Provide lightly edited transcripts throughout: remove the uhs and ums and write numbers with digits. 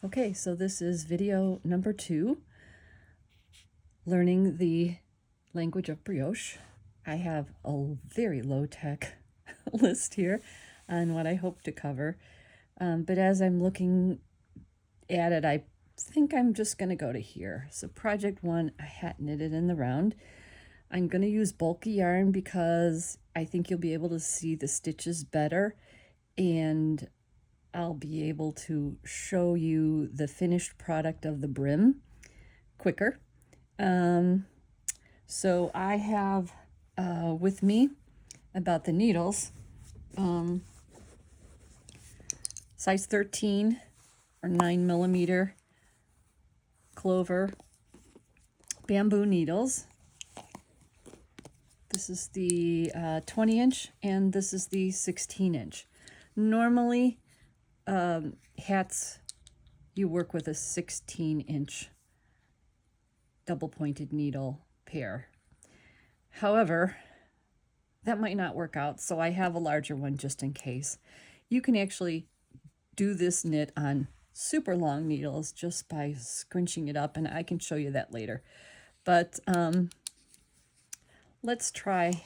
Okay, so this is video number 2, learning the language of brioche. I have a very low-tech list here on what I hope to cover, but as I'm looking at it, I think I'm just going to go to here. So project 1, a hat knitted in the round. I'm going to use bulky yarn because I think you'll be able to see the stitches better, and I'll be able to show you the finished product of the brim quicker. So I have with me about the needles, size 13 or 9mm clover bamboo needles. This is the 20-inch and this is the 16-inch. Normally, hats, you work with a 16-inch double-pointed needle pair. However, that might not work out, so I have a larger one just in case. You can actually do this knit on super long needles just by scrunching it up, and I can show you that later. But let's try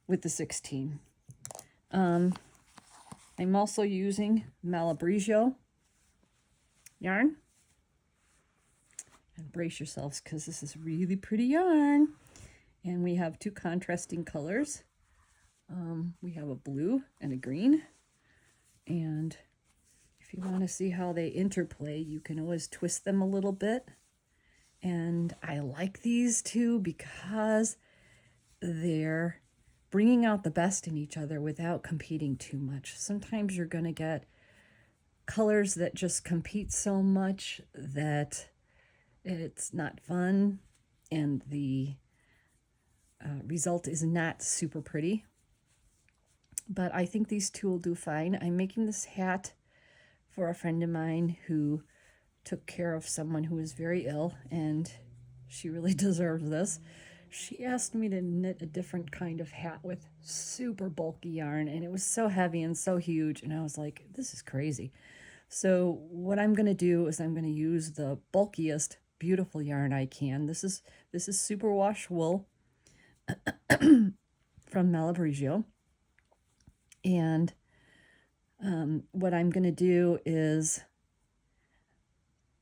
with the 16. I'm also using Brioche yarn. And brace yourselves because this is really pretty yarn. And we have 2 contrasting colors. We have a blue and a green. And if you want to see how they interplay, you can always twist them a little bit. And I like these two because they're bringing out the best in each other without competing too much. Sometimes you're going to get colors that just compete so much that it's not fun, and the result is not super pretty. But I think these two will do fine. I'm making this hat for a friend of mine who took care of someone who was very ill, and she really deserves this. She asked me to knit a different kind of hat with super bulky yarn, and it was so heavy and so huge, and I was like, this is crazy. So what I'm going to do is I'm going to use the bulkiest beautiful yarn I can. This is superwash wool from Brioche. And what I'm going to do is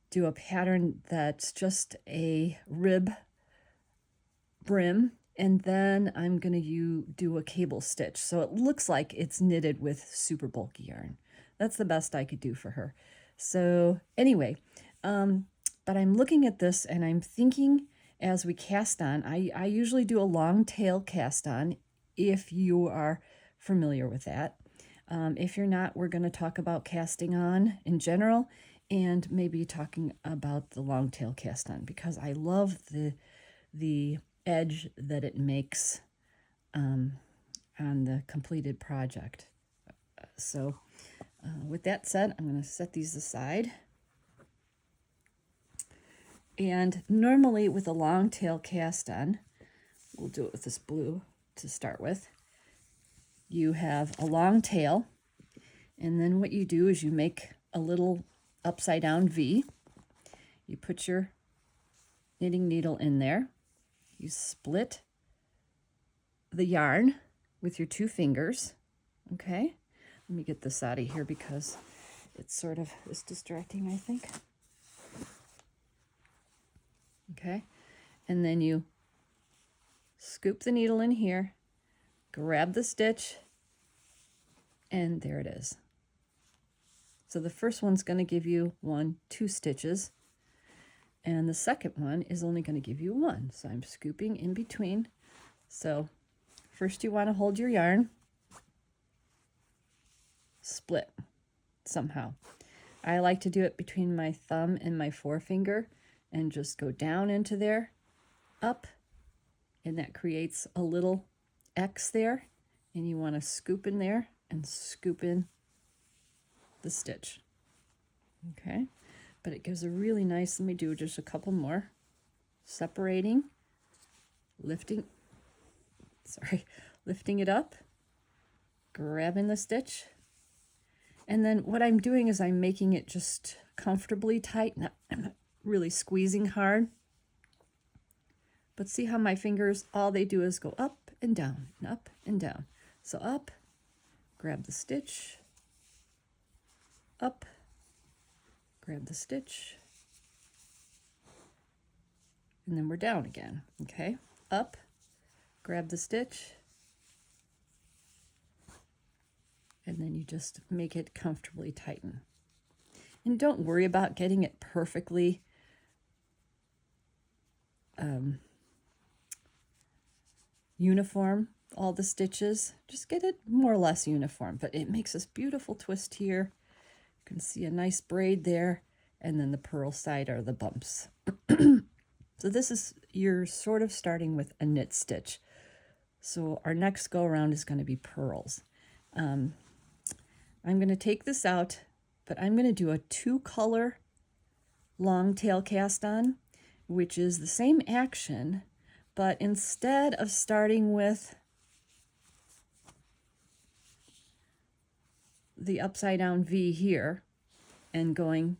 do a pattern that's just a rib brim, and then I'm going to do a cable stitch so it looks like it's knitted with super bulky yarn. That's the best I could do for her. So anyway, but I'm looking at this and I'm thinking as we cast on, I usually do a long tail cast on if you are familiar with that. If you're not, we're going to talk about casting on in general and maybe talking about the long tail cast on because I love the edge that it makes on the completed project. So with that said, I'm going to set these aside. And normally with a long tail cast on, we'll do it with this blue to start with. You have a long tail, and then what you do is you make a little upside down V. You put your knitting needle in there. You split the yarn with your 2 fingers. Okay, let me get this out of here because it sort of is distracting, I think. Okay, and then you scoop the needle in here, grab the stitch, and there it is. So the first one's going to give you 2 stitches, and the second one is only going to give you 1. So I'm scooping in between. So first you want to hold your yarn, split somehow. I like to do it between my thumb and my forefinger and just go down into there, up, and that creates a little X there, and you want to scoop in there and scoop in the stitch. Okay, but it gives a really nice, let me do just a couple more, separating, lifting it up, grabbing the stitch, And then what I'm doing is I'm making it just comfortably tight. I'm not really squeezing hard. But see how my fingers, all they do is go up and down and up and down. So up, grab the stitch, up, grab the stitch, and then we're down again, okay? Up, grab the stitch, and then you just make it comfortably tighten. And don't worry about getting it perfectly uniform, all the stitches. Just get it more or less uniform, but it makes this beautiful twist here. You can see a nice braid there, and then the purl side are the bumps. So this is, you're sort of starting with a knit stitch. So our next go around is going to be purls. I'm going to take this out, but I'm going to do a 2-color long tail cast on, which is the same action, but instead of starting with the upside down V here and putting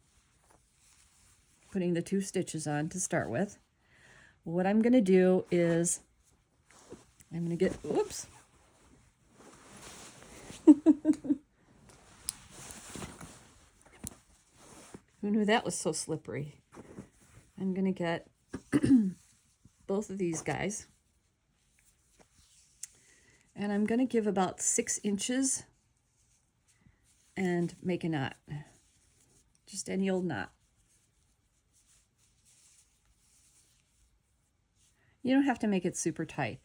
the 2 stitches on to start with, what I'm going to do is I'm going to get, whoops. Who knew that was so slippery? I'm going to get both of these guys, and I'm going to give about 6 inches and make a knot. Just any old knot. You don't have to make it super tight.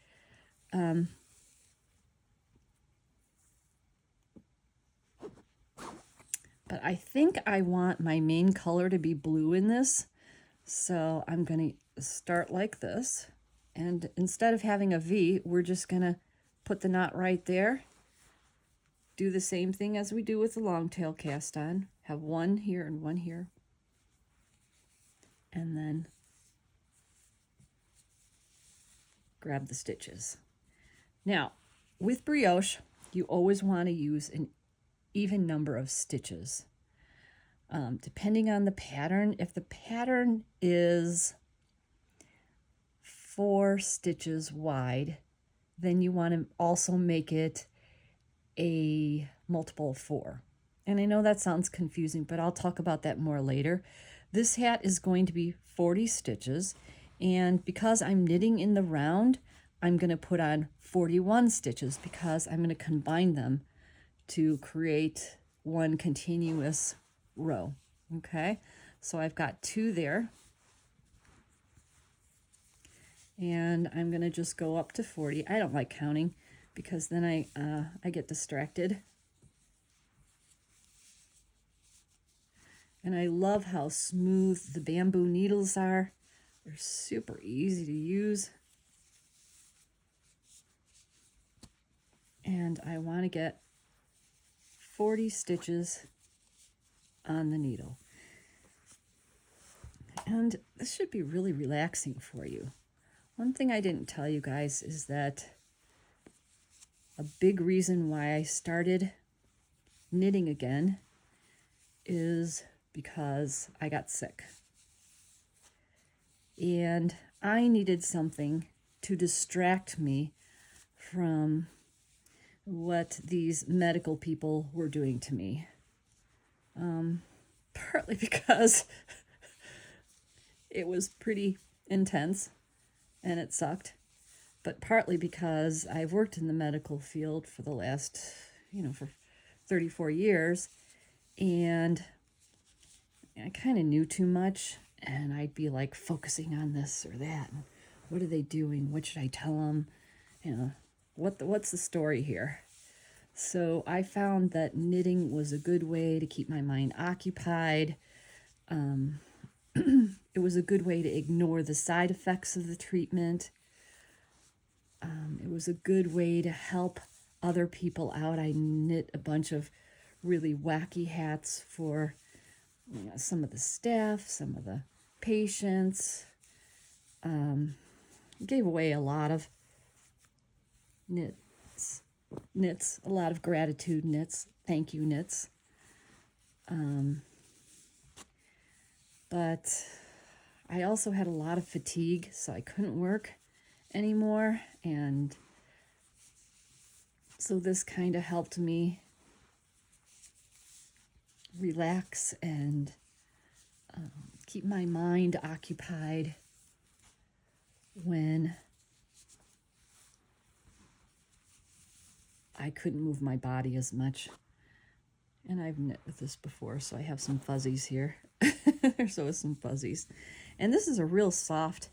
But I think I want my main color to be blue in this. So I'm going to start like this. And instead of having a V, we're just going to put the knot right there. Do the same thing as we do with the long tail cast on. Have one here and one here. And then grab the stitches. Now, with brioche, you always want to use an even number of stitches. Depending on the pattern, if the pattern is 4 stitches wide, then you want to also make it a multiple of 4. And I know that sounds confusing, but I'll talk about that more later. This hat is going to be 40 stitches, and because I'm knitting in the round, I'm going to put on 41 stitches because I'm going to combine them to create one continuous row. Okay, so I've got 2 there, and I'm going to just go up to 40. I don't like counting because then I get distracted. And I love how smooth the bamboo needles are. They're super easy to use. And I want to get 40 stitches on the needle. And this should be really relaxing for you. One thing I didn't tell you guys is that a big reason why I started knitting again is because I got sick. And I needed something to distract me from what these medical people were doing to me. Partly because it was pretty intense and it sucked, but partly because I've worked in the medical field for the last, for 34 years, and I kind of knew too much, and I'd be like focusing on this or that. What are they doing? What should I tell them? What's the story here? So I found that knitting was a good way to keep my mind occupied. It was a good way to ignore the side effects of the treatment. It was a good way to help other people out. I knit a bunch of really wacky hats for some of the staff, some of the patients. Gave away a lot of knits, a lot of gratitude knits, thank you knits. But I also had a lot of fatigue, so I couldn't work anymore. And so this kind of helped me relax and keep my mind occupied when I couldn't move my body as much. And I've knit with this before, so I have some fuzzies here. There's always some fuzzies. And this is a real soft,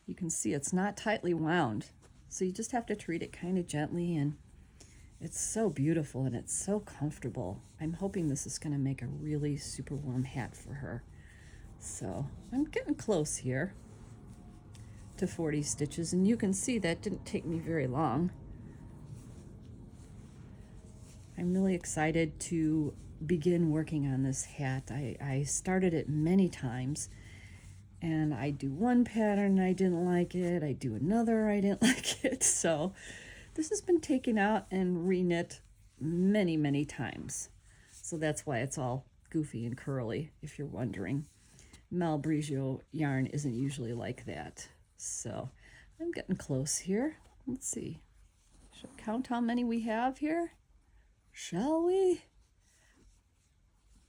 you can see it's not tightly wound. So you just have to treat it kind of gently, and it's so beautiful and it's so comfortable. I'm hoping this is going to make a really super warm hat for her. So I'm getting close here to 40 stitches, and you can see that didn't take me very long. I'm really excited to begin working on this hat. I started it many times, and I do one pattern, I didn't like it. I do another, I didn't like it. So this has been taken out and reknit many, many times. So that's why it's all goofy and curly, if you're wondering. Language of Brioche yarn isn't usually like that. So I'm getting close here. Let's see. Should I count how many we have here? Shall we?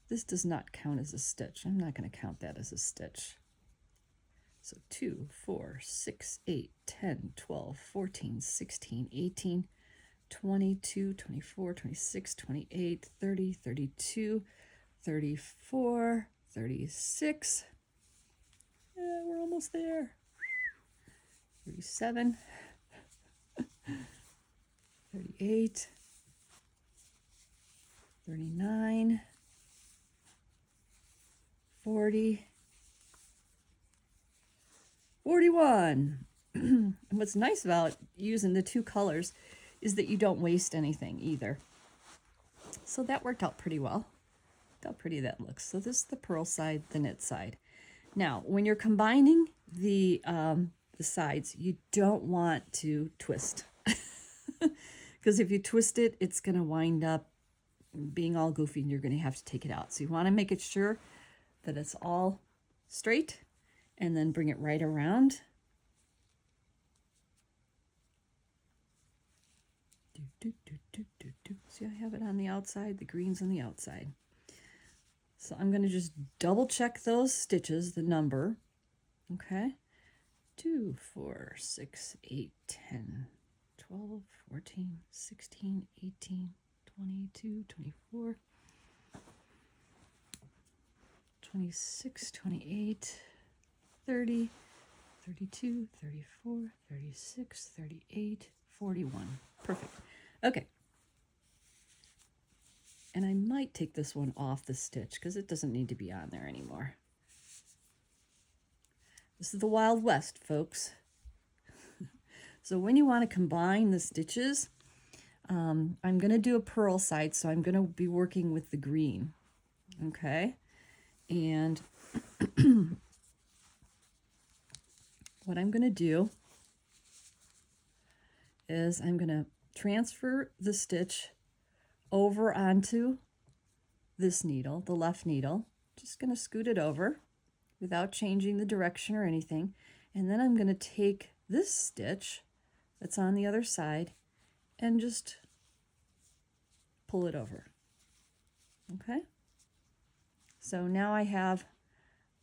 This does not count as a stitch. I'm not going to count that as a stitch. So 2, 4, 6, 8, 10, 12, 14, 16, 18, 22, 24, 26, 28, 30, 32, 34, 36. Yeah, we're almost there. 37, 38, 39, 40, 41. And what's nice about using the two colors is that you don't waste anything either. So that worked out pretty well. Look how pretty that looks. So this is the purl side, the knit side. Now, when you're combining the sides, you don't want to twist. Because if you twist it, it's going to wind up being all goofy and you're going to have to take it out. So you want to make it sure that it's all straight and then bring it right around. See, I have it on the outside, the green's on the outside. So I'm going to just double check those stitches, the number. Okay. 2, 4, 6, 8, 10, 12, 14, 16, 18, 22, 24, 26, 28, 30, 32, 34, 36, 38, 41. Perfect. Okay. And I might take this one off the stitch because it doesn't need to be on there anymore. This is the Wild West, folks. So when you want to combine the stitches, I'm going to do a purl side, so I'm going to be working with the green. Okay. And what I'm going to do is I'm going to transfer the stitch over onto this needle, the left needle. Just going to scoot it over without changing the direction or anything. And then I'm going to take this stitch that's on the other side and just pull it over. Okay? So now I have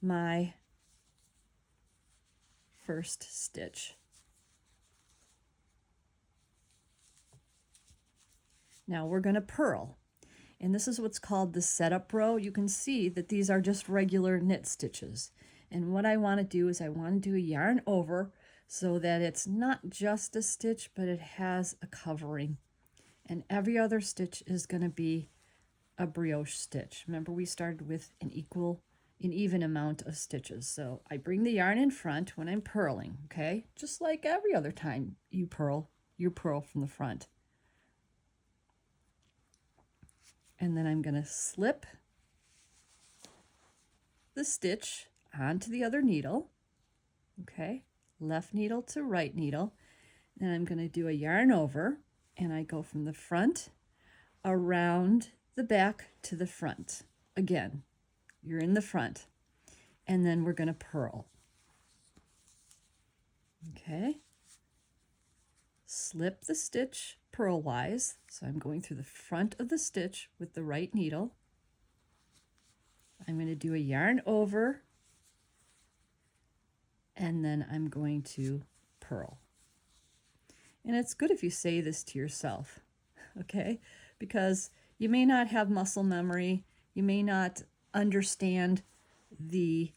my first stitch. Now we're going to purl. And this is what's called the setup row. You can see that these are just regular knit stitches. And what I want to do is I want to do a yarn over so that it's not just a stitch, but it has a covering. And every other stitch is going to be a brioche stitch. Remember, we started with an even amount of stitches. So I bring the yarn in front when I'm purling, okay? Just like every other time you purl from the front. And then I'm going to slip the stitch onto the other needle, okay? Left needle to right needle. And I'm going to do a yarn over, and I go from the front around the back to the front again, you're in the front, and then we're going to purl. Okay. Slip the stitch purlwise. So I'm going through the front of the stitch with the right needle. I'm going to do a yarn over, and then I'm going to purl. And it's good if you say this to yourself, okay? Because you may not have muscle memory, you may not understand the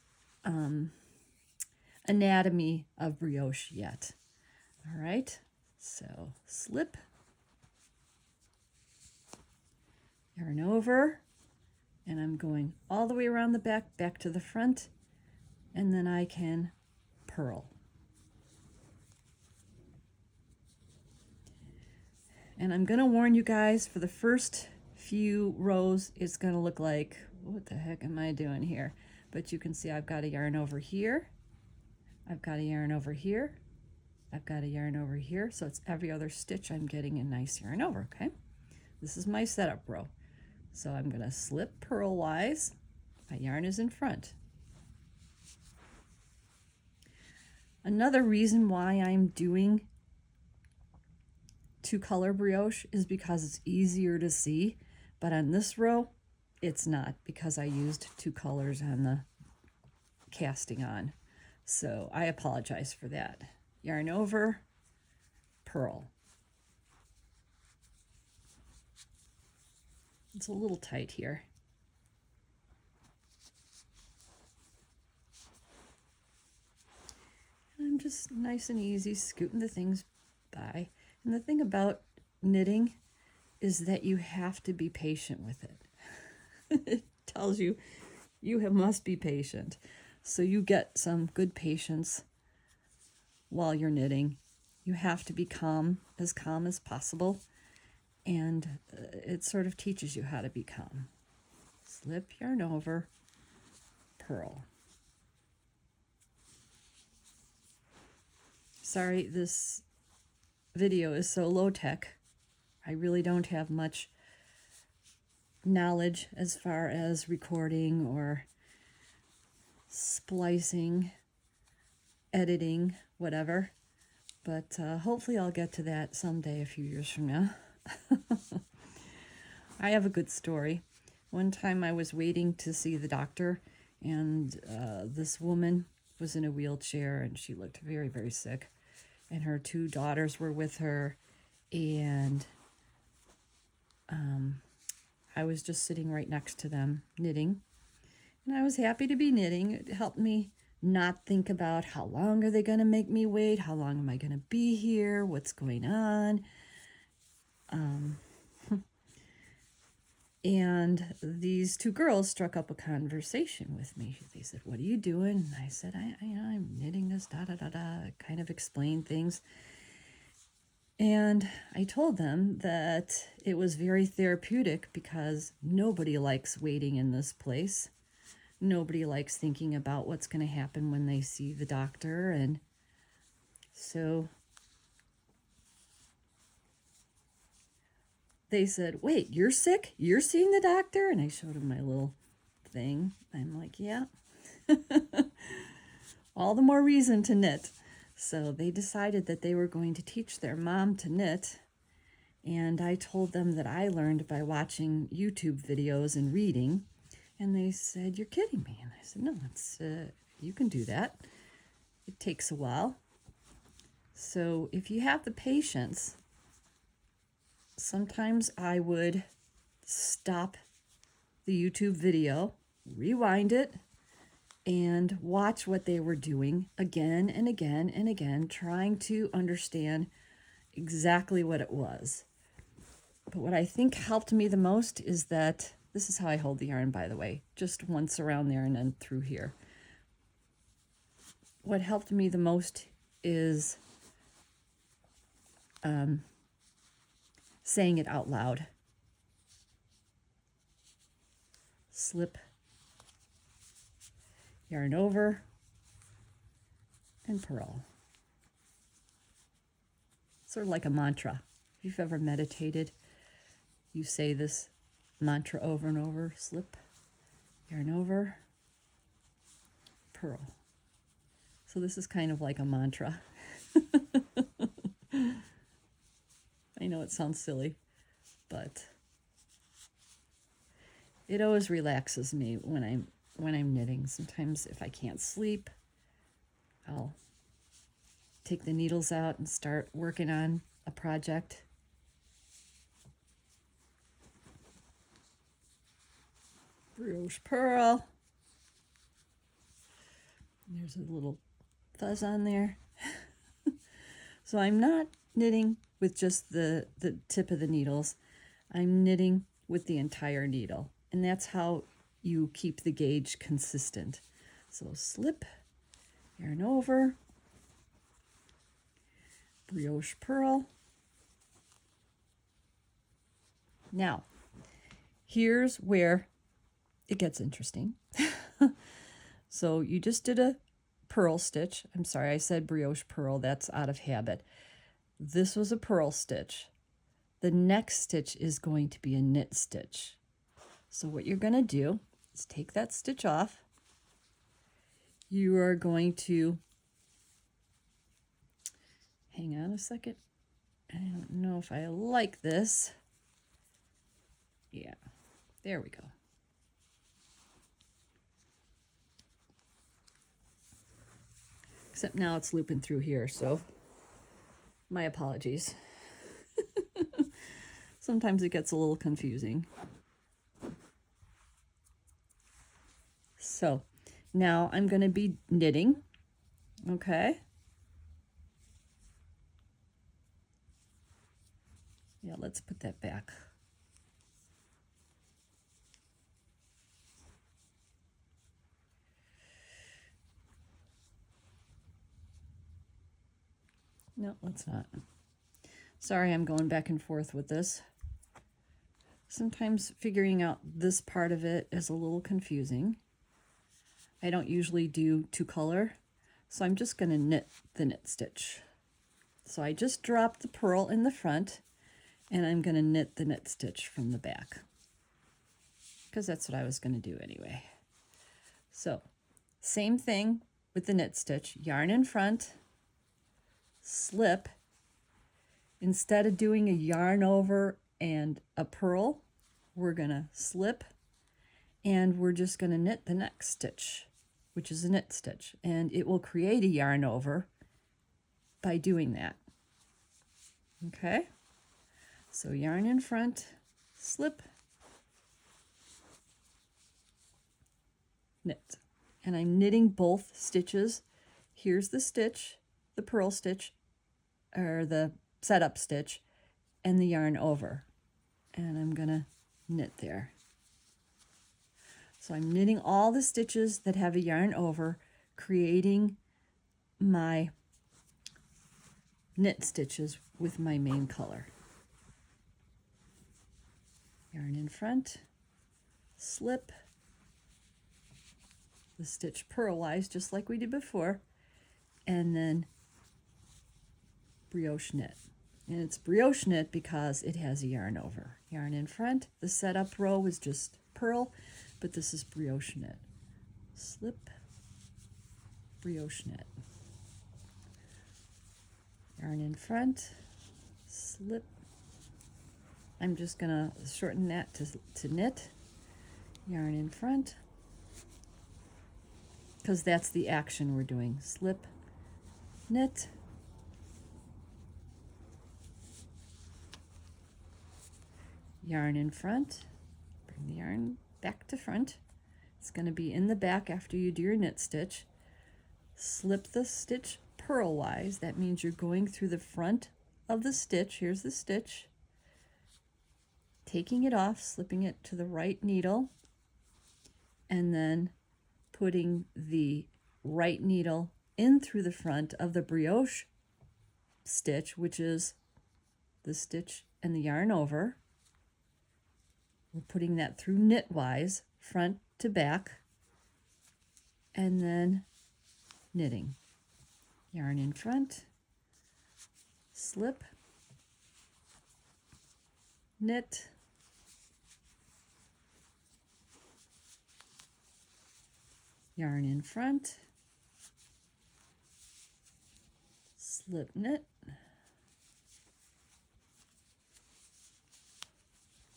anatomy of brioche yet. All right, so slip, yarn over, and I'm going all the way around the back to the front, and then I can purl. And I'm going to warn you guys, for the first few rows, it's going to look like, what the heck am I doing here? But you can see I've got a yarn over here. I've got a yarn over here. I've got a yarn over here. So it's every other stitch I'm getting a nice yarn over, okay? This is my setup row. So I'm going to slip purlwise. My yarn is in front. Another reason why I'm doing two-color brioche is because it's easier to see, but on this row it's not, because I used two colors on the casting on. So I apologize for that. Yarn over, purl. It's a little tight here. And I'm just nice and easy scooting the things by. And the thing about knitting is that you have to be patient with it. It tells you must be patient. So you get some good patience while you're knitting. You have to be calm as possible. And it sort of teaches you how to be calm. Slip yarn over, purl. Sorry, this video is so low tech. I really don't have much knowledge as far as recording or splicing, editing, whatever. But hopefully I'll get to that someday, a few years from now. I have a good story. One time I was waiting to see the doctor, and this woman was in a wheelchair, and she looked very, very sick. And her two daughters were with her, and I was just sitting right next to them knitting. And I was happy to be knitting. It helped me not think about how long are they going to make me wait, how long am I going to be here, what's going on. And these two girls struck up a conversation with me. They said, "What are you doing?" And I said, I'm knitting this, I kind of explained things. And I told them that it was very therapeutic because nobody likes waiting in this place. Nobody likes thinking about what's going to happen when they see the doctor. And so they said, "Wait, you're sick? You're seeing the doctor?" And I showed them my little thing. I'm like, yeah. All the more reason to knit. So they decided that they were going to teach their mom to knit. And I told them that I learned by watching YouTube videos and reading. And they said, "You're kidding me." And I said, "No, it's you can do that. It takes a while." So if you have the patience, sometimes I would stop the YouTube video, rewind it, and watch what they were doing again and again and again, trying to understand exactly what it was. But what I think helped me the most is that, this is how I hold the yarn, by the way, just once around there and then through here. What helped me the most is saying it out loud. Slip yarn over and purl. Sort of like a mantra. If you've ever meditated, you say this mantra over and over. Slip yarn over, purl. So this is kind of like a mantra. I know it sounds silly, but it always relaxes me when I'm knitting. Sometimes if I can't sleep, I'll take the needles out and start working on a project. Brioche purl. There's a little fuzz on there. So I'm not knitting with just the tip of the needles. I'm knitting with the entire needle. And that's how you keep the gauge consistent. So slip, yarn over, brioche purl. Now, here's where it gets interesting. So you just did a purl stitch. I'm sorry, I said brioche purl. That's out of habit. This was a purl stitch. The next stitch is going to be a knit stitch. So what you're going to do is take that stitch off. You are going to, hang on a second. I don't know if I like this. Yeah, there we go. Except now it's looping through here, so my apologies. Sometimes it gets a little confusing. So now I'm going to be knitting, okay? Yeah, let's put that back. No, let's not. Sorry, I'm going back and forth with this. Sometimes figuring out this part of it is a little confusing. I don't usually do two color, so I'm just going to knit the knit stitch. So I just dropped the purl in the front, and I'm going to knit the knit stitch from the back, because that's what I was going to do anyway. So same thing with the knit stitch, yarn in front, slip. Instead of doing a yarn over and a purl, we're going to slip, and we're just going to knit the next stitch, which is a knit stitch, and it will create a yarn over by doing that. Okay, so yarn in front, slip, knit, and I'm knitting both stitches. Here's the stitch, the purl stitch, or the setup stitch, and the yarn over, and I'm gonna knit there. So I'm knitting all the stitches that have a yarn over, creating my knit stitches with my main color. Yarn in front, slip, the stitch purlwise just like we did before, and then brioche knit. And it's brioche knit because it has a yarn over. Yarn in front, the setup row was just purl, but this is brioche knit. Slip, brioche knit. Yarn in front, slip. I'm just gonna shorten that to knit. Yarn in front, because that's the action we're doing. Slip, knit, yarn in front, bring the yarn back to front. It's going to be in the back after you do your knit stitch. Slip the stitch purlwise. That means you're going through the front of the stitch. Here's the stitch. Taking it off, slipping it to the right needle, and then putting the right needle in through the front of the brioche stitch, which is the stitch and the yarn over. We're putting that through knitwise, front to back, and then knitting. Yarn in front, slip, knit, yarn in front, slip knit.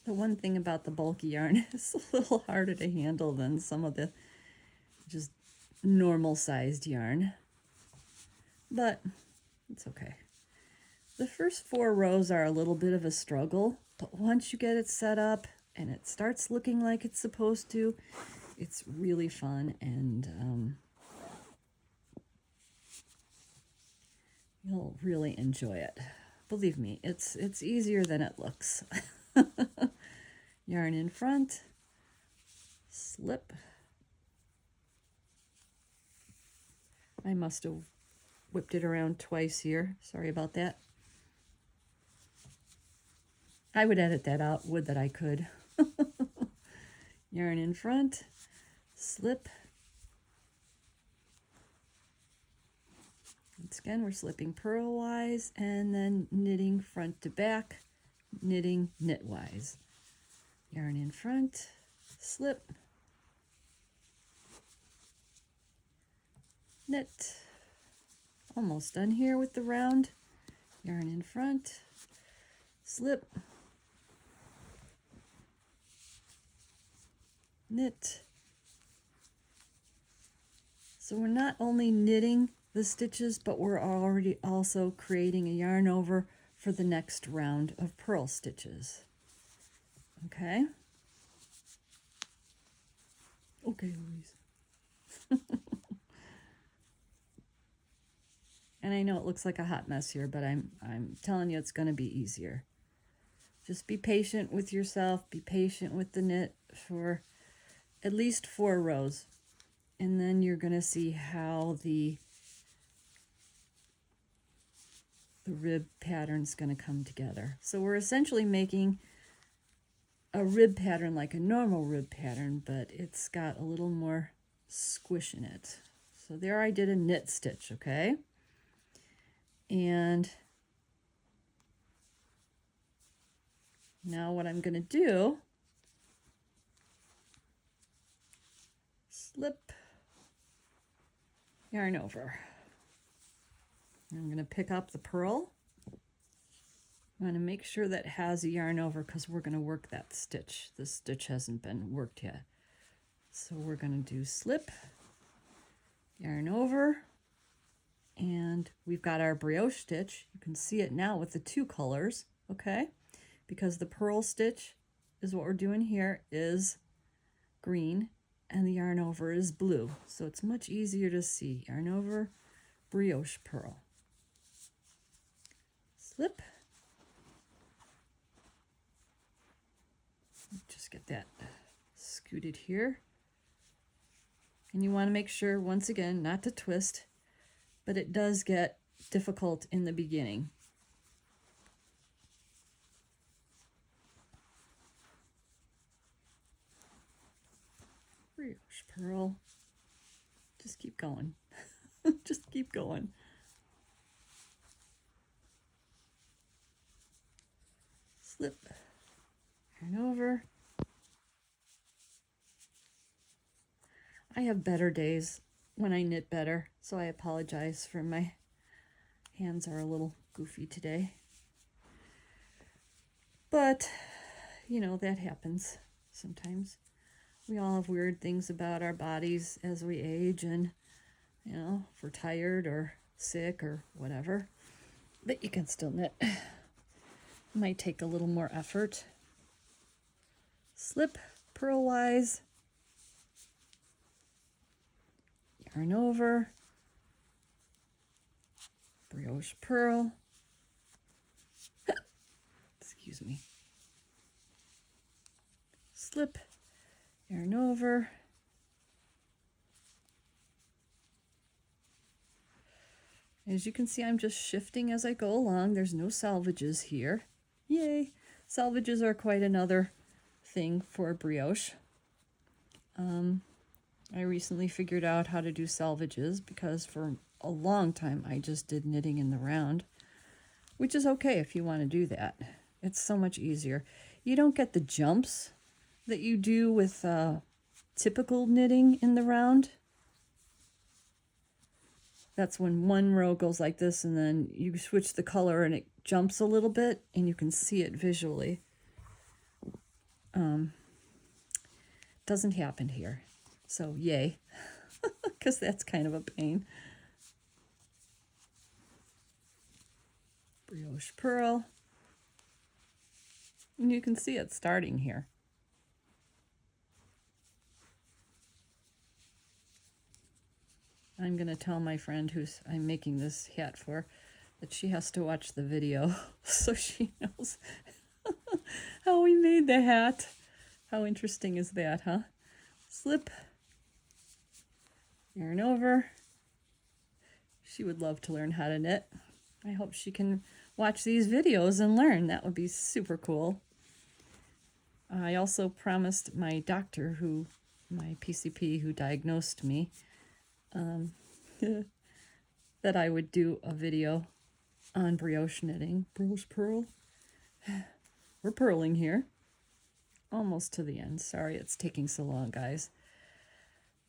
The one thing about the bulky yarn is a little harder to handle than some of the just normal sized yarn, but it's okay. The first 4 rows are a little bit of a struggle, but once you get it set up and it starts looking like it's supposed to, it's really fun, and you'll really enjoy it. Believe me, it's easier than it looks. Yarn in front, slip. I must have whipped it around twice here. Sorry about that. I would edit that out, would that I could. Yarn in front, slip. Once again, we're slipping purlwise and then knitting front to back, knitting knitwise. Yarn in front, slip, knit. Almost done here with the round. Yarn in front, slip, knit. So we're not only knitting the stitches, but we're already also creating a yarn over for the next round of purl stitches. Okay? Okay, Louise. And I know it looks like a hot mess here, but I'm telling you it's going to be easier. Just be patient with yourself, be patient with the knit for at least 4 rows. And then you're going to see how the rib pattern's going to come together. So we're essentially making a rib pattern like a normal rib pattern, but it's got a little more squish in it. So there I did a knit stitch, okay? And now what I'm going to do, slip, yarn over. I'm going to pick up the purl. I'm going to make sure that it has a yarn over because we're going to work that stitch. This stitch hasn't been worked yet. So we're going to do slip, yarn over, and we've got our brioche stitch. You can see it now with the 2 colors, okay? Because the purl stitch is what we're doing here is green and the yarn over is blue. So it's much easier to see. Yarn over, brioche purl. Slip. Just get that scooted here. And you want to make sure, once again, not to twist, but it does get difficult in the beginning. Brioche purl. Just keep going. Just keep going. Slip, yarn over. I have better days when I knit better, so I apologize for my hands are a little goofy today. But, you know, that happens sometimes. We all have weird things about our bodies as we age, and, you know, if we're tired or sick or whatever. But you can still knit. It might take a little more effort. Slip, purlwise, yarn over, brioche purl, excuse me, slip, yarn over, as you can see, I'm just shifting as I go along. There's no salvages here. Yay! Salvages are quite another thing for brioche. I recently figured out how to do salvages because for a long time I just did knitting in the round, which is okay if you want to do that. It's so much easier. You don't get the jumps that you do with typical knitting in the round. That's when one row goes like this, and then you switch the color and it jumps a little bit, and you can see it visually. Doesn't happen here, so yay, because that's kind of a pain. Brioche Pearl, and you can see it starting here. I'm going to tell my friend who's I'm making this hat for that she has to watch the video so she knows how we made the hat. How interesting is that, huh? Slip, yarn over. She would love to learn how to knit. I hope she can watch these videos and learn. That would be super cool. I also promised my doctor, my PCP who diagnosed me, that I would do a video on brioche knitting. Brioche purl. We're purling here. Almost to the end. Sorry it's taking so long, guys.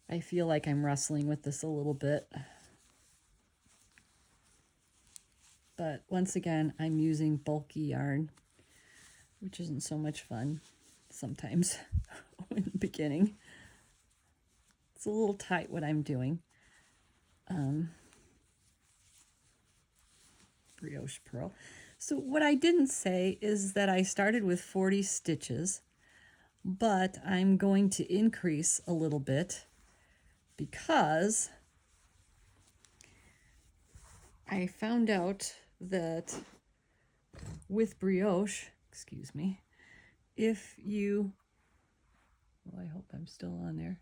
I feel like I'm wrestling with this a little bit. But once again, I'm using bulky yarn, which isn't so much fun sometimes in the beginning. It's a little tight what I'm doing. Brioche purl. So what I didn't say is that I started with 40 stitches, but I'm going to increase a little bit because I found out that with brioche, excuse me, if you, well, I hope I'm still on there.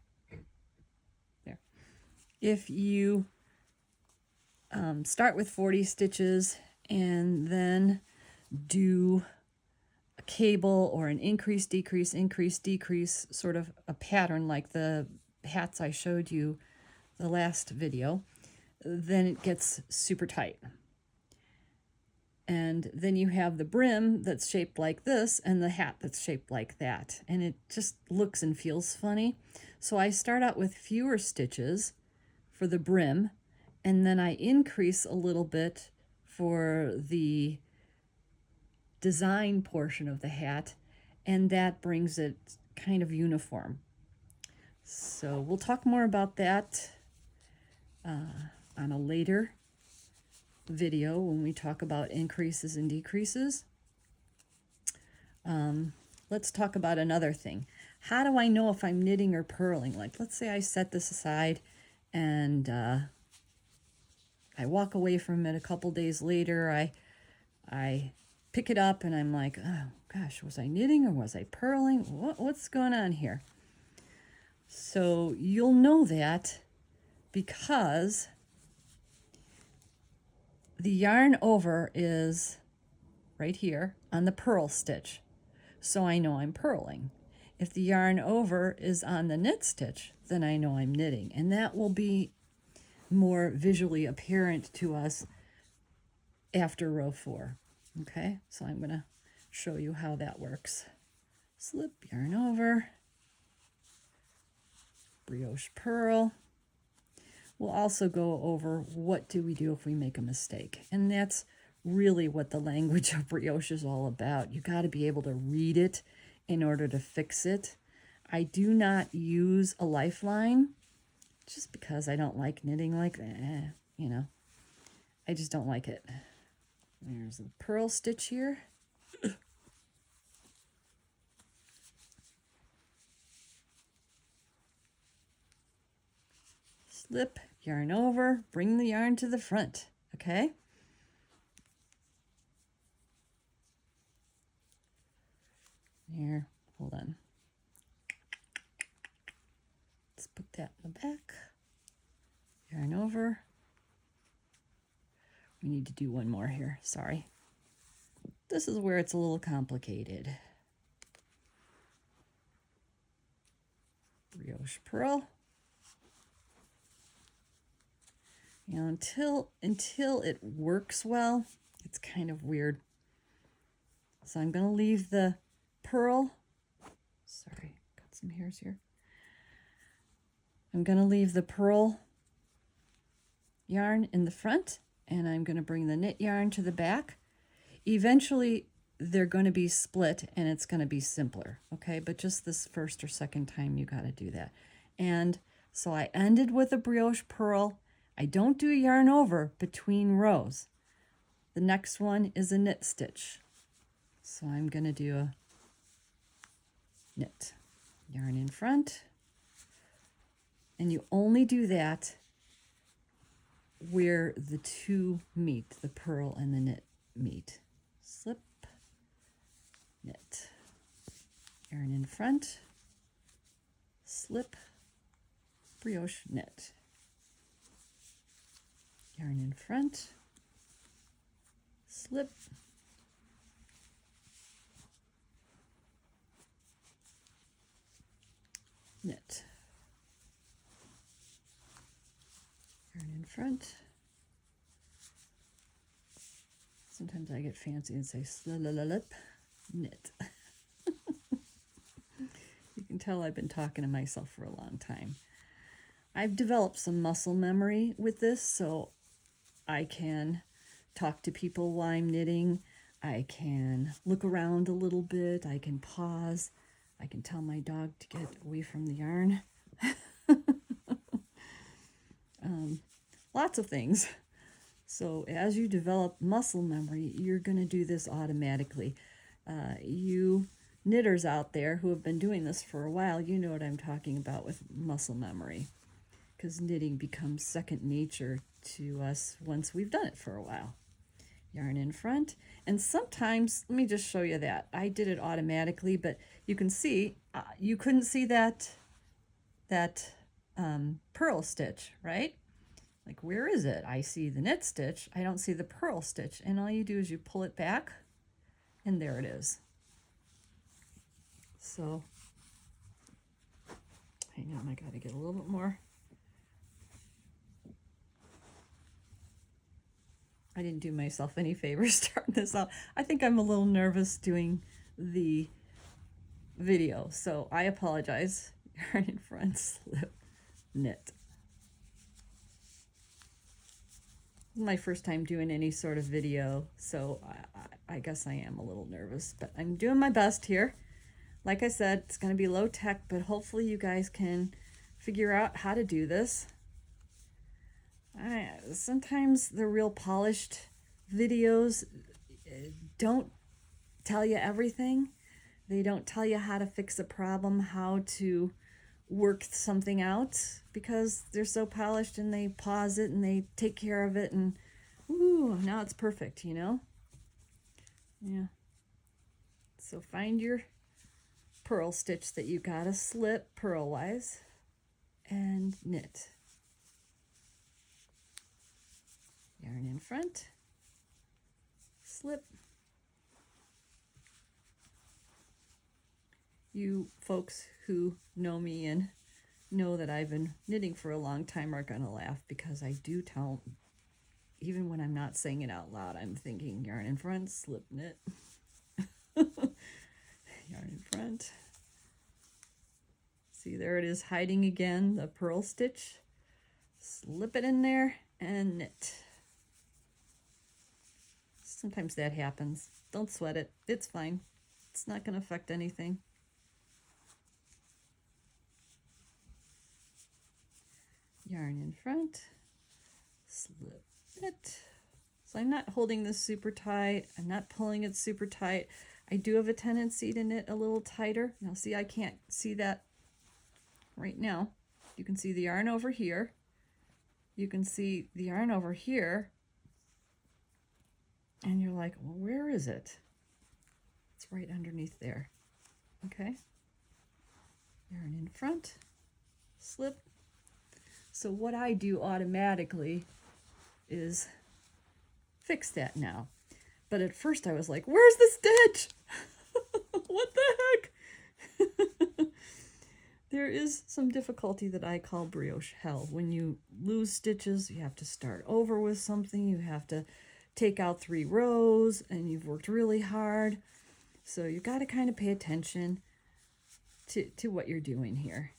There. If you start with 40 stitches and then do a cable or an increase, decrease, sort of a pattern like the hats I showed you the last video, then it gets super tight. And then you have the brim that's shaped like this and the hat that's shaped like that. And it just looks and feels funny. So I start out with fewer stitches for the brim, and then I increase a little bit for the design portion of the hat, and that brings it kind of uniform. So we'll talk more about that on a later video when we talk about increases and decreases. Let's talk about another thing. How do I know if I'm knitting or purling? Like, let's say I set this aside and I walk away from it a couple days later. I pick it up and I'm like, oh gosh, was I knitting or was I purling? What's going on here? So you'll know that because the yarn over is right here on the purl stitch. So I know I'm purling. If the yarn over is on the knit stitch, then I know I'm knitting. And that will be more visually apparent to us after row 4. Okay, so I'm going to show you how that works. Slip, yarn over, brioche purl. We'll also go over what do we do if we make a mistake. And that's really what the language of brioche is all about. You got to be able to read it in order to fix it. I do not use a lifeline just because I don't like knitting like that. You know, I just don't like it. There's the purl stitch here. Slip, yarn over, bring the yarn to the front, okay? Here, hold on. Let's put that in the back. Yarn over. We need to do one more here, sorry. This is where it's a little complicated. Brioche purl. You know, until it works well, it's kind of weird. So I'm going to leave the purl. Sorry, got some hairs here. I'm going to leave the purl yarn in the front, and I'm going to bring the knit yarn to the back. Eventually, they're going to be split and it's going to be simpler, okay? But just this first or second time, you got to do that. And so I ended with a brioche purl. I don't do a yarn over between rows. The next one is a knit stitch. So I'm going to do a knit, yarn in front, and you only do that where the two meet, the purl and the knit meet. Slip, knit, yarn in front, slip, brioche, knit, yarn in front, slip, knit, yarn in front. Sometimes I get fancy and say slip, knit. You can tell I've been talking to myself for a long time. I've developed some muscle memory with this, so I can talk to people while I'm knitting. I can look around a little bit. I can pause. I can tell my dog to get away from the yarn. Lots of things. So as you develop muscle memory, you're going to do this automatically. You knitters out there who have been doing this for a while, you know what I'm talking about with muscle memory, because knitting becomes second nature to us once we've done it for a while. Yarn in front, and sometimes, let me just show you that. I did it automatically, but you can see, you couldn't see that purl stitch, right? Like, where is it? I see the knit stitch, I don't see the purl stitch, and all you do is you pull it back, and there it is. So, hang on, I gotta get a little bit more. I didn't do myself any favors starting this out. I think I'm a little nervous doing the video, so I apologize. Yarn in front, slip, knit. This is my first time doing any sort of video, so I guess I am a little nervous, but I'm doing my best here. Like I said, it's going to be low tech, but hopefully you guys can figure out how to do this. Sometimes the real polished videos don't tell you everything. They don't tell you how to fix a problem, how to work something out, because they're so polished and they pause it and they take care of it, and ooh, now it's perfect, you know? Yeah. So find your purl stitch that you gotta slip purl-wise and knit. Yarn in front, slip. You folks who know me and know that I've been knitting for a long time are gonna laugh, because I do tell, even when I'm not saying it out loud, I'm thinking yarn in front, slip, knit. Yarn in front. See, there it is hiding again, the purl stitch. Slip it in there and knit. Sometimes that happens. Don't sweat it. It's fine. It's not going to affect anything. Yarn in front, slip it. So I'm not holding this super tight. I'm not pulling it super tight. I do have a tendency to knit a little tighter. Now see, I can't see that right now. You can see the yarn over here. You can see the yarn over here. And you're like, well, where is it? It's right underneath there. Okay. Yarn in front, slip. So what I do automatically is fix that now. But at first I was like, where's the stitch? What the heck? There is some difficulty that I call brioche hell. When you lose stitches, you have to start over with something. You have to take out 3 rows, and you've worked really hard. So you got to kind of pay attention to what you're doing here.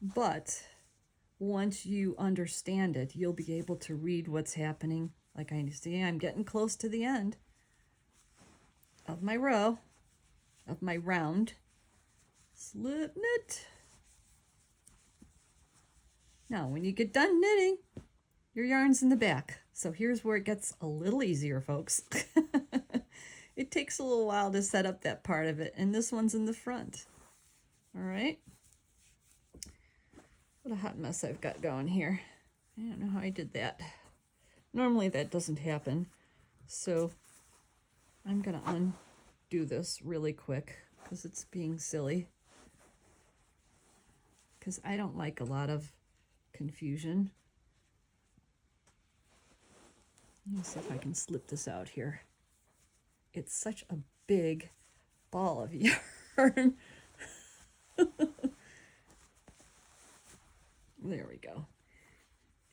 But once you understand it, you'll be able to read what's happening. Like I see, I'm getting close to the end of my row, of my round. Slip knit. Now, when you get done knitting, your yarn's in the back. So here's where it gets a little easier, folks. It takes a little while to set up that part of it, and this one's in the front. All right. What a hot mess I've got going here. I don't know how I did that. Normally that doesn't happen. So I'm going to undo this really quick because it's being silly. Because I don't like a lot of confusion. Let me see if I can slip this out here. It's such a big ball of yarn. There we go.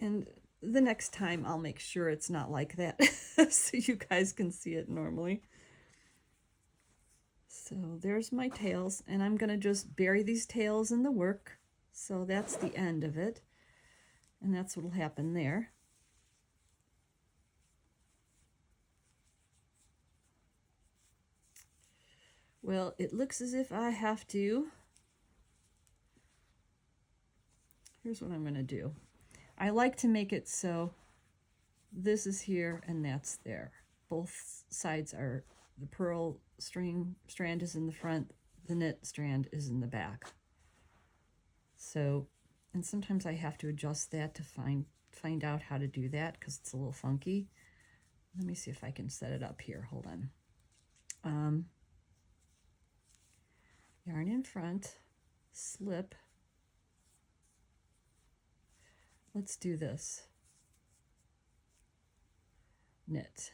And the next time I'll make sure it's not like that so you guys can see it normally. So there's my tails, and I'm going to just bury these tails in the work. So that's the end of it. And that's what will happen there. Well, it looks as if I have to. Here's what I'm going to do. I like to make it so this is here and that's there. Both sides are, the purl strand is in the front, the knit strand is in the back. So, and sometimes I have to adjust that to find out how to do that because it's a little funky. Let me see if I can set it up here. Hold on. Yarn in front, slip. Let's do this. Knit.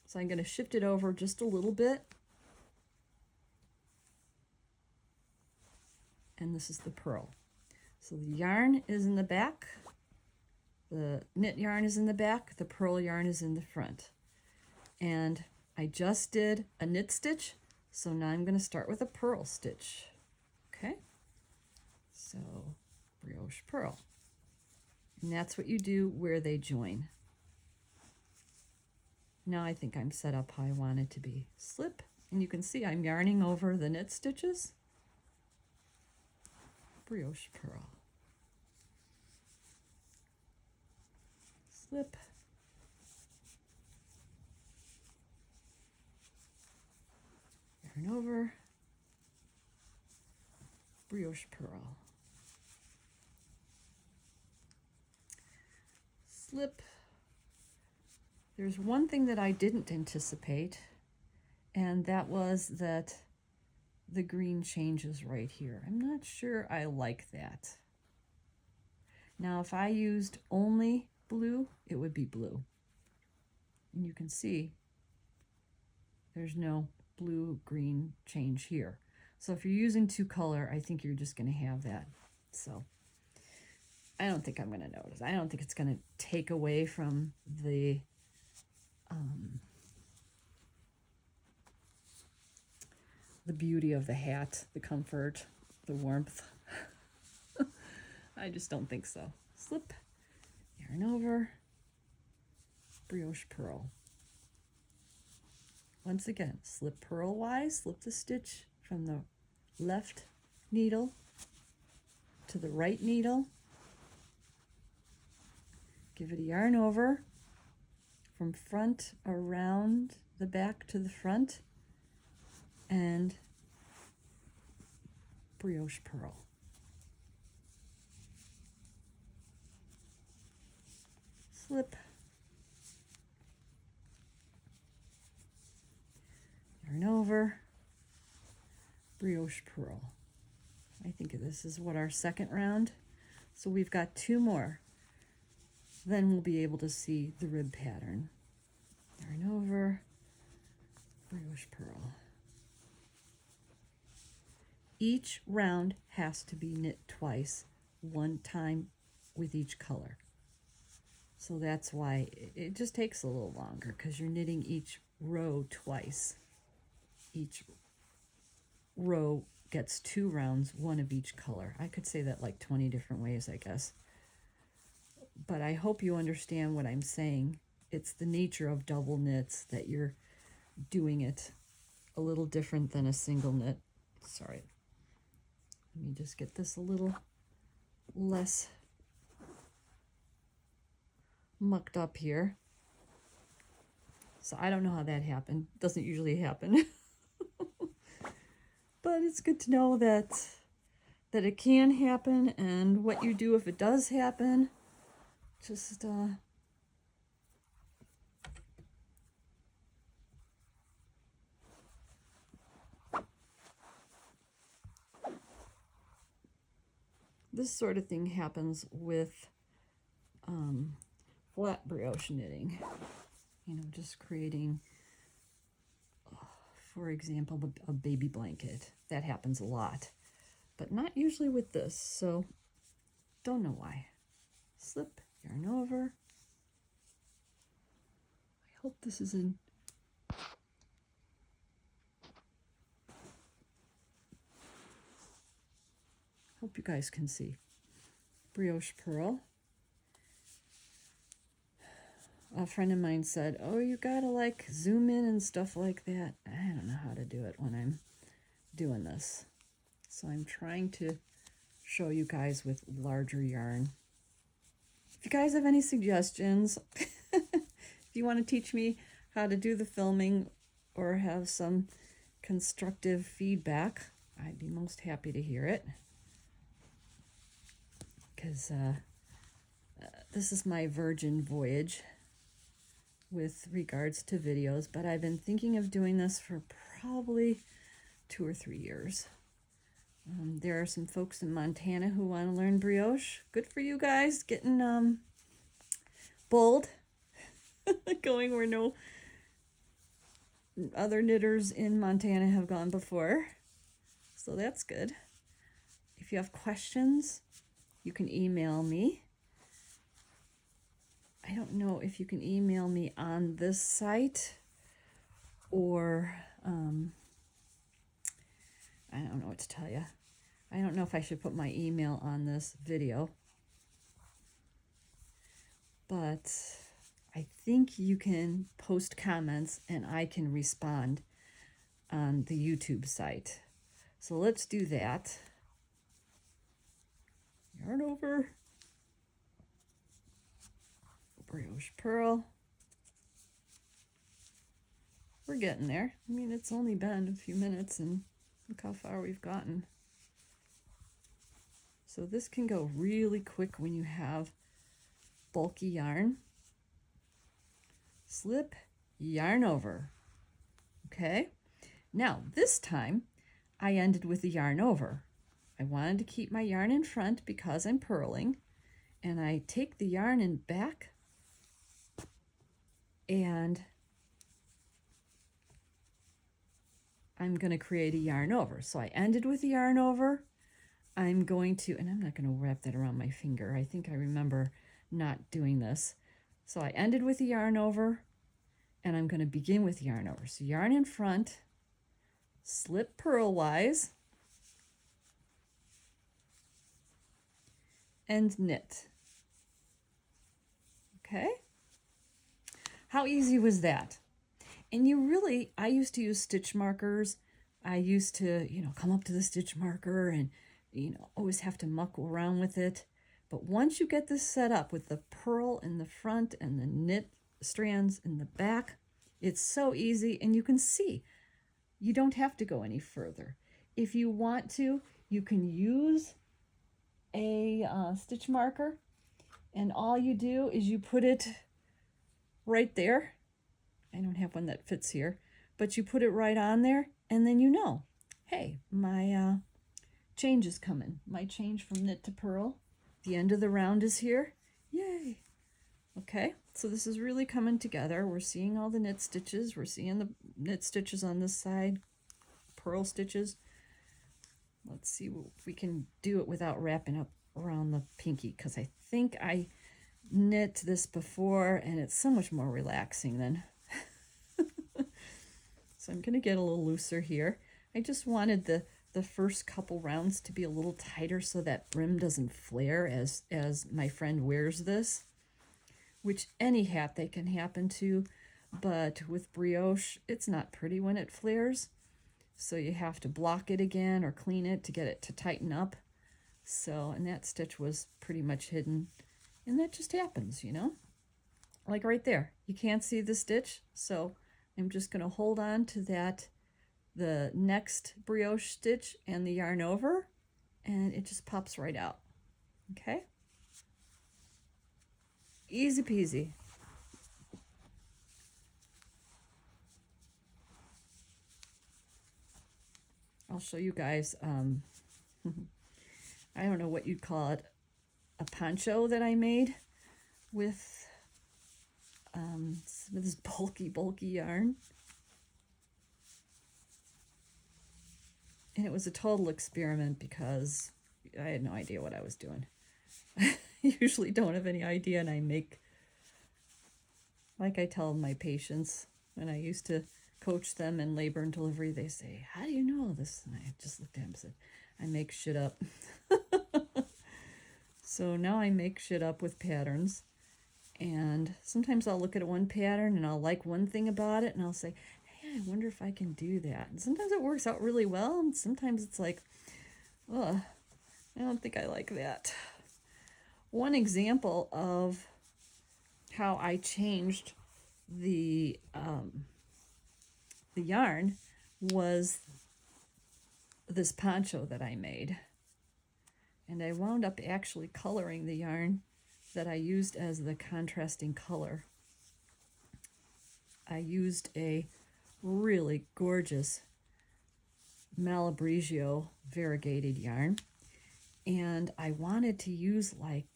So I'm going to shift it over just a little bit. And this is the purl. So the yarn is in the back. The knit yarn is in the back. The purl yarn is in the front. And I just did a knit stitch. So now I'm going to start with a purl stitch. Okay. So brioche purl. And that's what you do where they join. Now I think I'm set up how I want it to be. Slip, and you can see I'm yarning over the knit stitches. Brioche purl. Slip. Yarn over. Brioche purl. Slip. There's one thing that I didn't anticipate, and that was that the green changes right here. I'm not sure I like that. Now, if I used only blue, it would be blue. And you can see there's no blue-green change here. So if you're using two color, I think you're just going to have that. So I don't think I'm going to notice. I don't think it's going to take away from the beauty of the hat, the comfort, the warmth. I just don't think so. Slip, yarn over, brioche purl. Once again, slip purl-wise, slip the stitch from the left needle to the right needle. Give it a yarn over from front around the back to the front and brioche purl. Slip, yarn over, brioche purl. I think this is what our second round. So we've got two more. Then we'll be able to see the rib pattern. Yarn over, brioche purl. Each round has to be knit twice, one time with each color. So that's why it just takes a little longer, because you're knitting each row twice. Each row gets 2 rounds, 1 of each color. I could say that like 20 different ways, I guess. But I hope you understand what I'm saying. It's the nature of double knits that you're doing it a little different than a single knit. Sorry. Let me just get this a little less mucked up here. So I don't know how that happened. Doesn't usually happen. But it's good to know that it can happen and what you do if it does happen. Just this sort of thing happens with flat brioche knitting. You know, just creating, for example, a baby blanket. That happens a lot, but not usually with this, so don't know why. Slip, yarn over. I hope this is in. Hope you guys can see. Brioche purl. A friend of mine said, oh, you gotta like zoom in and stuff like that. I don't know how to do it when I'm doing this. So I'm trying to show you guys with larger yarn. If you guys have any suggestions, if you want to teach me how to do the filming or have some constructive feedback, I'd be most happy to hear it. Because this is my virgin voyage with regards to videos, but I've been thinking of doing this for probably 2 or 3 years. There are some folks in Montana who want to learn brioche. Good for you guys, getting bold, going where no other knitters in Montana have gone before. So that's good. If you have questions, you can email me. I don't know if you can email me on this site or I don't know what to tell you. I don't know if I should put my email on this video, but I think you can post comments and I can respond on the YouTube site. So let's do that. Yarn over. Brioche purl. We're getting there. I mean, it's only been a few minutes and look how far we've gotten. So this can go really quick when you have bulky yarn. Slip, yarn over. Okay? Now, this time, I ended with the yarn over. I wanted to keep my yarn in front because I'm purling, and I take the yarn in back and I'm going to create a yarn over. So I ended with the yarn over. I'm going to, and I'm not going to wrap that around my finger. I think I remember not doing this. So I ended with the yarn over, and I'm going to begin with yarn over. So yarn in front, slip purlwise, and knit. Okay? How easy was that? And you really, I used to use stitch markers. I used to, come up to the stitch marker and, always have to muck around with it. But once you get this set up with the purl in the front and the knit strands in the back, it's so easy, and you can see you don't have to go any further. If you want to, you can use a stitch marker, and all you do is you put it right there. I don't have one that fits here, but you put it right on there, and then hey, my change is coming. My change from knit to purl. The end of the round is here. Yay! Okay, so this is really coming together. We're seeing all the knit stitches. We're seeing the knit stitches on this side, purl stitches. Let's see if we can do it without wrapping up around the pinky, because I think I knit this before, and it's so much more relaxing than... So I'm going to get a little looser here. I just wanted the the first couple rounds to be a little tighter so that brim doesn't flare as my friend wears this, which any hat they can happen to, but with brioche, it's not pretty when it flares. So you have to block it again or clean it to get it to tighten up. So, and that stitch was pretty much hidden. And that just happens, you know? Like right there. You can't see the stitch, so I'm just going to hold on to that, the next brioche stitch and the yarn over, and it just pops right out. Okay? Easy peasy. I'll show you guys, I don't know what you'd call it, a poncho that I made with this bulky yarn. And it was a total experiment because I had no idea what I was doing. I usually don't have any idea, and I make, like I tell my patients when I used to coach them in labor and delivery, they say, "How do you know this?" And I just looked at him and said, "I make shit up." So now I make shit up with patterns, and sometimes I'll look at one pattern and I'll like one thing about it, and I'll say, "Hey, I wonder if I can do that." And sometimes it works out really well, and sometimes it's like, "Ugh, I don't think I like that." One example of how I changed the yarn was this poncho that I made. And I wound up actually coloring the yarn that I used as the contrasting color. I used a really gorgeous Malabrigio variegated yarn, and I wanted to use like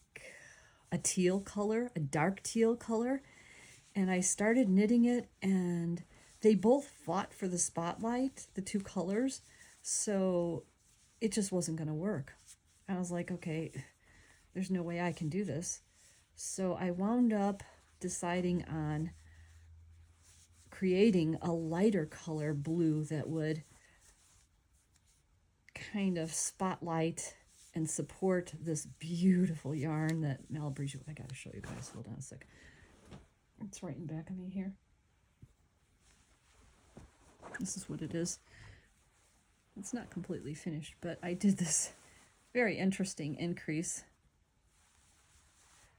a teal color, a dark teal color, and I started knitting it, and they both fought for the spotlight, the two colors, so it just wasn't going to work. I was like, okay, there's no way I can do this. So I wound up deciding on creating a lighter color blue that would kind of spotlight and support this beautiful yarn that Malabrigio. I gotta show you guys. Hold on a sec. It's right in back of me here. This is what it is. It's not completely finished, but I did this very interesting increase.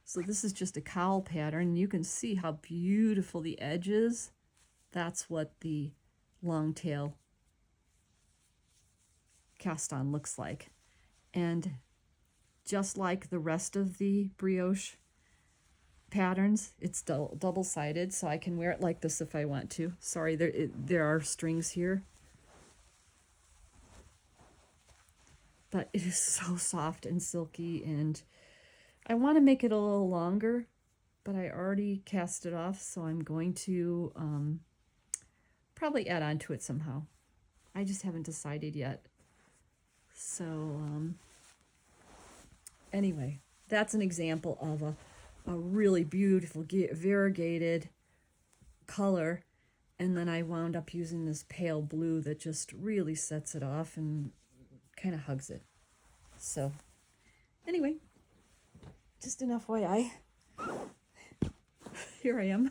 So this is just a cowl pattern. You can see how beautiful the edge is. That's what the long tail cast on looks like. And just like the rest of the brioche patterns, it's double-sided, so I can wear it like this if I want to. Sorry, there are strings here. But it is so soft and silky, and I want to make it a little longer, but I already cast it off, so I'm going to probably add on to it somehow. I just haven't decided yet. So anyway, that's an example of a really beautiful variegated color, and then I wound up using this pale blue that just really sets it off and kind of hugs it. So anyway, just an FYI. Here I am.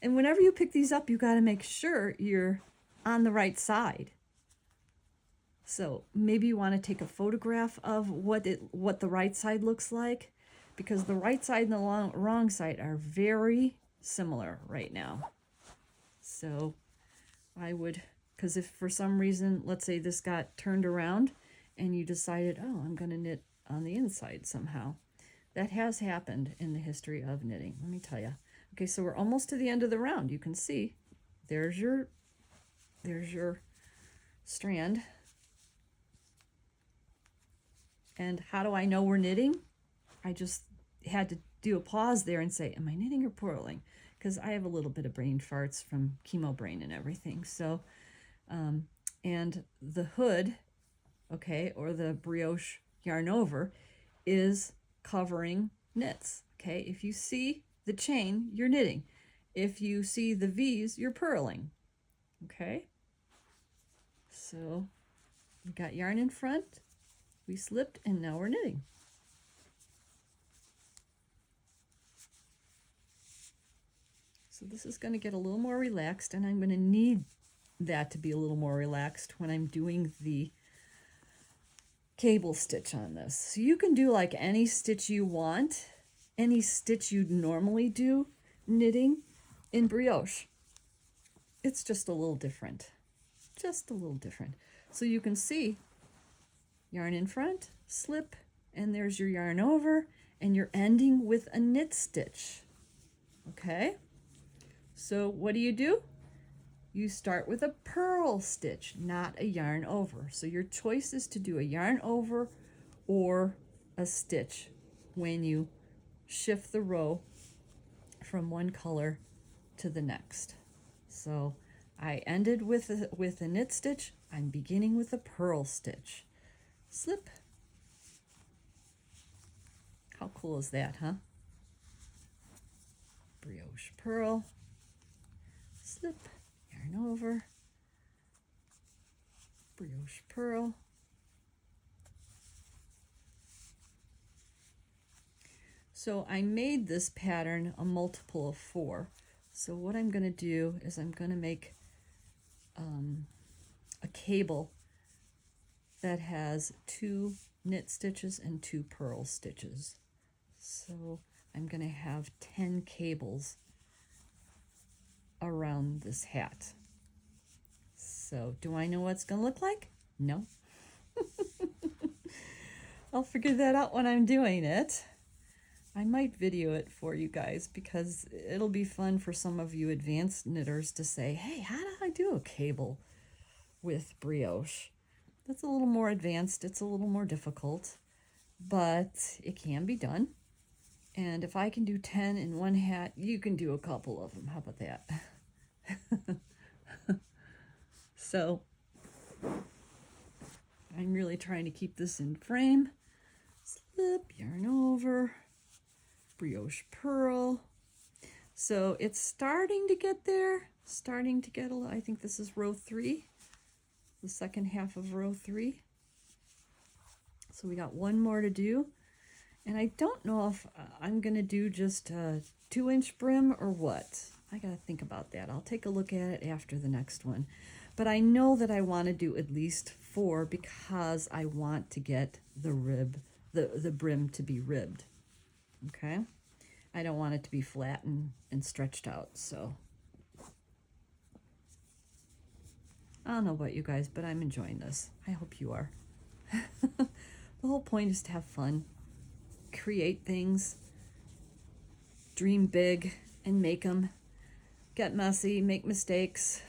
And whenever you pick these up, you got to make sure you're on the right side. So maybe you want to take a photograph of what the right side looks like, because the right side and the wrong side are very similar right now. So I would, because if for some reason, let's say this got turned around and you decided, oh, I'm going to knit on the inside somehow. That has happened in the history of knitting, let me tell you. Okay, so we're almost to the end of the round. You can see there's your strand. And how do I know we're knitting? I just had to do a pause there and say, am I knitting or purling? Because I have a little bit of brain farts from chemo brain and everything. So, and the hood, okay, or the brioche yarn over is covering knits, okay? If you see the chain, you're knitting. If you see the V's, you're purling, okay? So We got yarn in front, we slipped, and now we're knitting. So this is going to get a little more relaxed, and I'm going to need that to be a little more relaxed when I'm doing the cable stitch on this. So you can do like any stitch you want, any stitch you'd normally do knitting in brioche. It's just a little different, just a little different. So you can see yarn in front, slip, and there's your yarn over, and you're ending with a knit stitch. Okay, so what do? You start with a purl stitch, not a yarn over. So your choice is to do a yarn over or a stitch when you shift the row from one color to the next. So I ended with a knit stitch. I'm beginning with a purl stitch. Slip. How cool is that, huh? Brioche purl, slip, yarn over, brioche purl. So I made this pattern a multiple of 4. So what I'm going to do is I'm going to make a cable that has 2 knit stitches and 2 purl stitches. So I'm going to have 10 cables around this hat. So do I know what it's going to look like? No. I'll figure that out when I'm doing it. I might video it for you guys because it'll be fun for some of you advanced knitters to say, hey, how do I do a cable with brioche? That's a little more advanced, it's a little more difficult, but it can be done. And if I can do 10 in one hat, you can do a couple of them. How about that? So I'm really trying to keep this in frame. Slip, yarn over, brioche purl. So it's starting to get there, starting to get a little, I think this is row 3, the second half of row 3. So we got one more to do. And I don't know if I'm going to do just a 2-inch brim or what. I got to think about that. I'll take a look at it after the next one. But I know that I want to do at least 4 because I want to get the rib, the brim to be ribbed. Okay? I don't want it to be flat and stretched out. So I don't know about you guys, but I'm enjoying this. I hope you are. The whole point is to have fun. Create things, dream big, and make them. Get messy, make mistakes.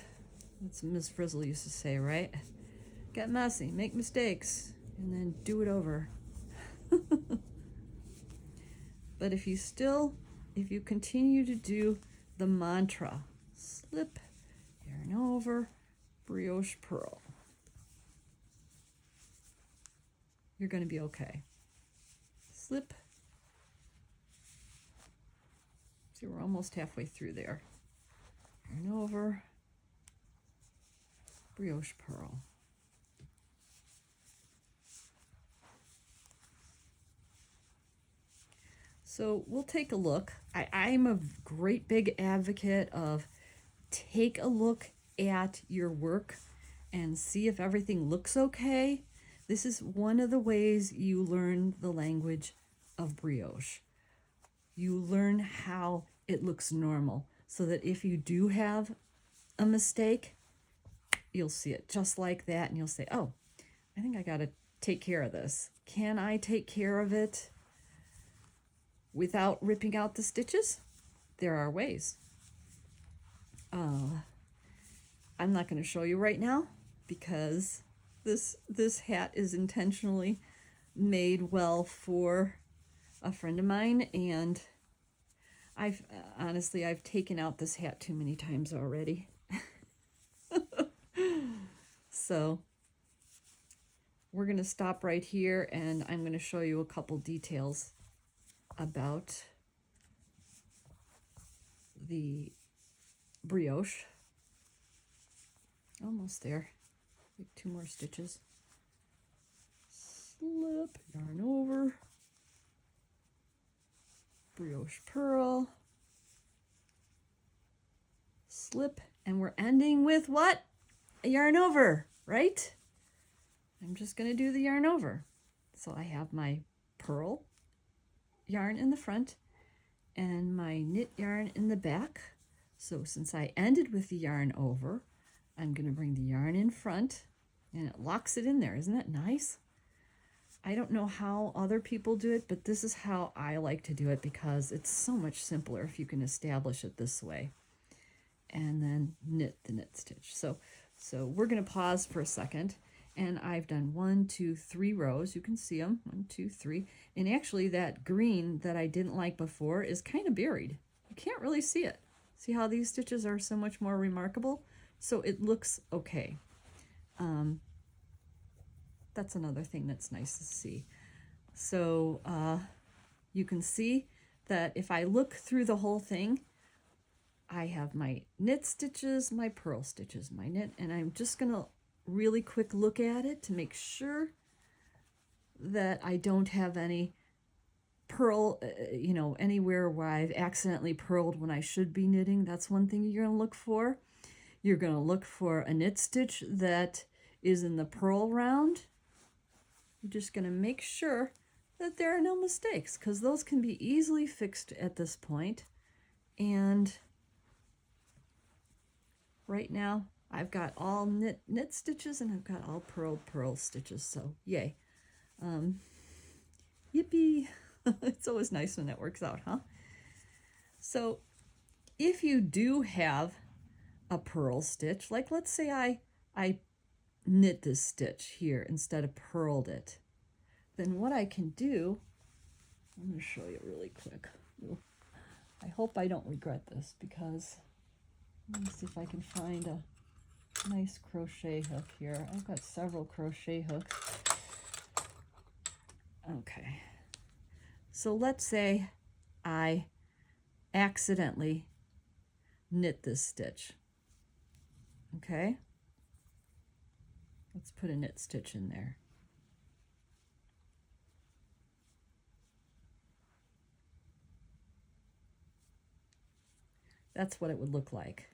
That's what Ms. Frizzle used to say, right? Get messy, make mistakes, and then do it over. But if you continue to do the mantra, slip, yarn over, brioche purl, you're going to be okay. Slip. See, we're almost halfway through there. Yarn over, brioche purl. So we'll take a look. I'm a great big advocate of take a look at your work and see if everything looks okay. This is one of the ways you learn the language of brioche. You learn how it looks normal so that if you do have a mistake, you'll see it just like that and you'll say, oh, I think I got to take care of this. Can I take care of it without ripping out the stitches? There are ways. I'm not going to show you right now because this hat is intentionally made well for a friend of mine, and I've honestly taken out this hat too many times already. So we're going to stop right here, and I'm going to show you a couple details about the brioche. Almost there. Like 2 more stitches. brioche purl, slip, and we're ending with what? A yarn over, right? I'm just going to do the yarn over. So I have my purl yarn in the front and my knit yarn in the back. So since I ended with the yarn over, I'm going to bring the yarn in front and it locks it in there. Isn't that nice? I don't know how other people do it, but this is how I like to do it because it's so much simpler if you can establish it this way. And then knit the knit stitch. So we're going to pause for a second. And I've done 1, 2, 3 rows. You can see them, 1, 2, 3. And actually that green that I didn't like before is kind of buried. You can't really see it. See how these stitches are so much more remarkable? So it looks okay. That's another thing that's nice to see. So you can see that if I look through the whole thing, I have my knit stitches, my purl stitches, my knit, and I'm just going to really quick look at it to make sure that I don't have any purl, anywhere where I've accidentally purled when I should be knitting. That's one thing you're going to look for. You're going to look for a knit stitch that is in the purl round. You're just going to make sure that there are no mistakes because those can be easily fixed at this point. And right now I've got all knit stitches and I've got all purl stitches, so yay. Yippee! It's always nice when that works out, huh? So if you do have a purl stitch, like let's say I knit this stitch here instead of purled it, then what I can do, I'm going to show you really quick. I hope I don't regret this because let me see if I can find a nice crochet hook here. I've got several crochet hooks. Okay. So let's say I accidentally knit this stitch. Okay. Let's put a knit stitch in there. That's what it would look like.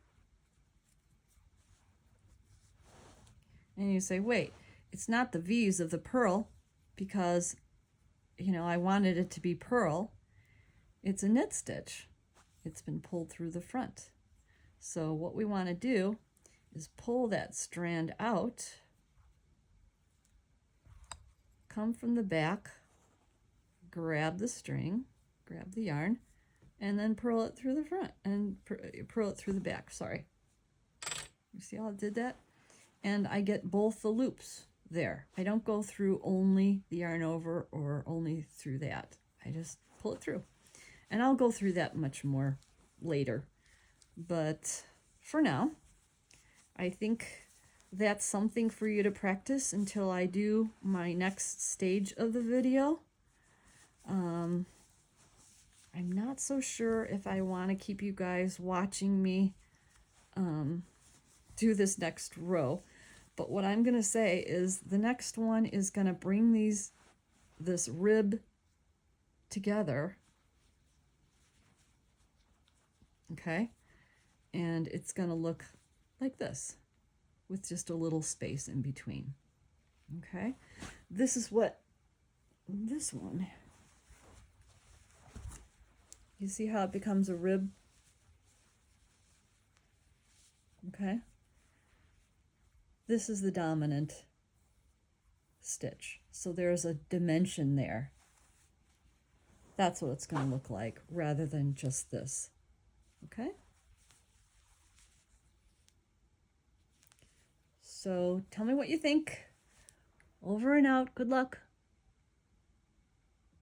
And you say, wait, it's not the V's of the purl because, I wanted it to be purl. It's a knit stitch. It's been pulled through the front. So what we want to do is pull that strand out, come from the back, grab the string, grab the yarn, and then purl it through the front and purl it through the back. Sorry. You see how I did that? And I get both the loops there. I don't go through only the yarn over or only through that. I just pull it through. And I'll go through that much more later. But for now, I think that's something for you to practice until I do my next stage of the video. I'm not so sure if I want to keep you guys watching me do this next row. But what I'm going to say is the next one is going to bring this rib together. Okay? And it's going to look like this with just a little space in between. Okay? This is what this one, you see how it becomes a rib? Okay? This is the dominant stitch. So there's a dimension there. That's what it's going to look like rather than just this. Okay? So tell me what you think. Over and out. Good luck.